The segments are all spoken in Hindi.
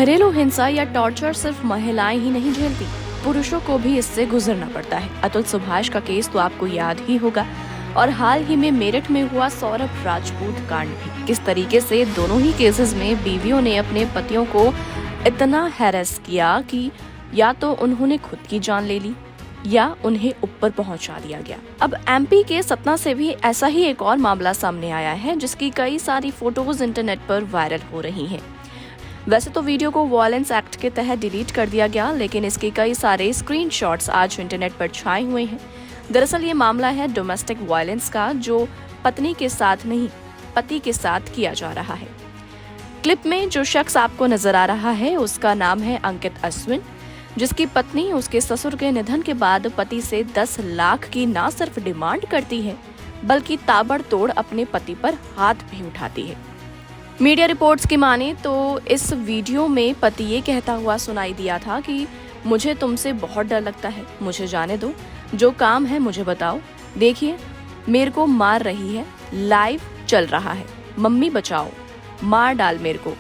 घरेलू हिंसा या टॉर्चर सिर्फ महिलाएं ही नहीं झेलती, पुरुषों को भी इससे गुजरना पड़ता है। अतुल सुभाष का केस तो आपको याद ही होगा, और हाल ही में मेरठ में हुआ सौरभ राजपूत कांड भी। किस तरीके से दोनों ही केसेस में बीवियों ने अपने पतियों को इतना हैरेस किया कि या तो उन्होंने खुद की जान ले ली या उन्हें ऊपर पहुंचा दिया गया। अब एमपी के सतना से भी ऐसा ही एक और मामला सामने आया है, जिसकी कई सारी फोटोज इंटरनेट पर वायरल हो रही हैं। वैसे तो वीडियो को वायलेंस एक्ट के तहत डिलीट कर दिया गया, लेकिन इसके कई सारे स्क्रीनशॉट्स आज इंटरनेट पर छाए हुए हैं। दरअसल ये मामला है डोमेस्टिक वायलेंस का, जो पत्नी के साथ नहीं पति के साथ किया जा रहा है। क्लिप में जो शख्स आपको नजर आ रहा है उसका नाम है अंकित अश्विन, जिसकी पत्नी उसके ससुर के निधन के बाद पति से 10 लाख की न सिर्फ डिमांड करती है, बल्कि ताबड़तोड़ अपने पति पर हाथ भी उठाती है। मीडिया रिपोर्ट्स की माने तो इस वीडियो में पति ये कहता हुआ सुनाई दिया था कि मुझे तुमसे बहुत डर लगता है, मुझे जाने दो, जो काम है मुझे बताओ, देखिए मेरे को मार रही है, लाइव चल रहा है, मम्मी बचाओ, मार डाल मेरे को,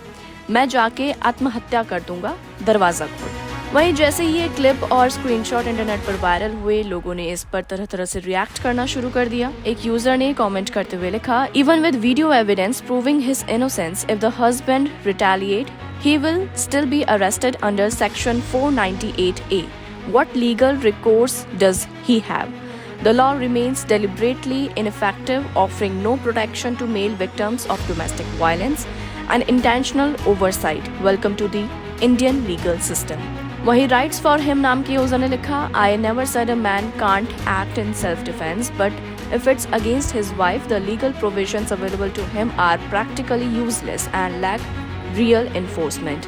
मैं जाके आत्महत्या कर दूंगा, दरवाजा खोल। वहीं जैसे ही ये क्लिप और स्क्रीनशॉट इंटरनेट पर वायरल हुए, लोगों ने इस पर तरह तरह से रिएक्ट करना शुरू कर दिया। एक यूजर ने कमेंट करते हुए लिखा, even with video evidence proving his innocence, if the husband retaliate he will still be arrested under section 498A. What legal recourse does he have? The law remains deliberately ineffective, offering no protection to male victims of domestic violence and intentional oversight. Welcome to the Indian legal system. वही राइट्स फॉर हिम नाम के यूजर ने लिखा, I never said a man can't act in self-defense, but if it's against his wife, the legal provisions available to him are practically useless and lack real enforcement.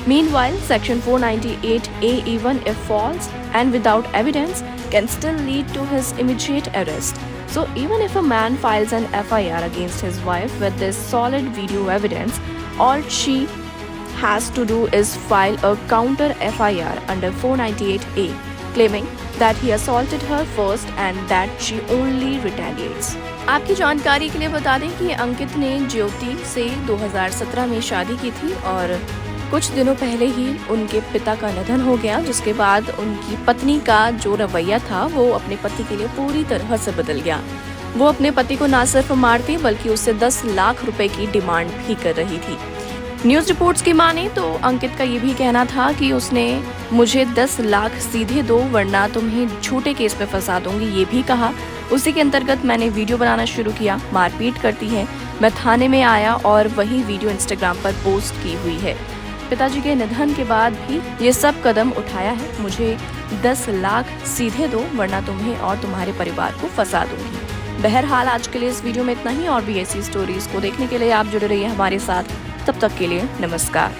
Meanwhile, Section 498A, even if false and without evidence, can still lead to his immediate arrest. So even if a man files an FIR against his wife with this solid video evidence, all she has to do is file a counter FIR under 498A, claiming that he assaulted her first and that she only retaliates. आपकी जानकारी के लिए बता दें कि अंकित ने ज्योति से 2017 में शादी की थी और कुछ दिनों पहले ही उनके पिता का निधन हो गया, जिसके बाद उनकी पत्नी का जो रवैया था वो अपने पति के लिए पूरी तरह से बदल गया। वो अपने पति को ना सिर्फ मारती बल्कि उससे 10 लाख रुपए की डिमांड भी कर रही थी। न्यूज रिपोर्ट्स की माने तो अंकित का ये भी कहना था कि उसने मुझे 10 लाख सीधे दो वरना तुम्हें झूठे केस में फंसा दूंगी, ये भी कहा। उसी के अंतर्गत मैंने वीडियो बनाना शुरू किया, मारपीट करती है, मैं थाने में आया और वही वीडियो इंस्टाग्राम पर पोस्ट की हुई है। पिताजी के निधन के बाद भी ये सब कदम उठाया है, मुझे 10 लाख सीधे दो वरना तुम्हें और तुम्हारे परिवार को फंसा दूंगी। बहरहाल आज के लिए इस वीडियो में इतना ही, और भी ऐसी स्टोरीज को देखने के लिए आप जुड़े रहिए हमारे साथ। तब तक के लिए नमस्कार।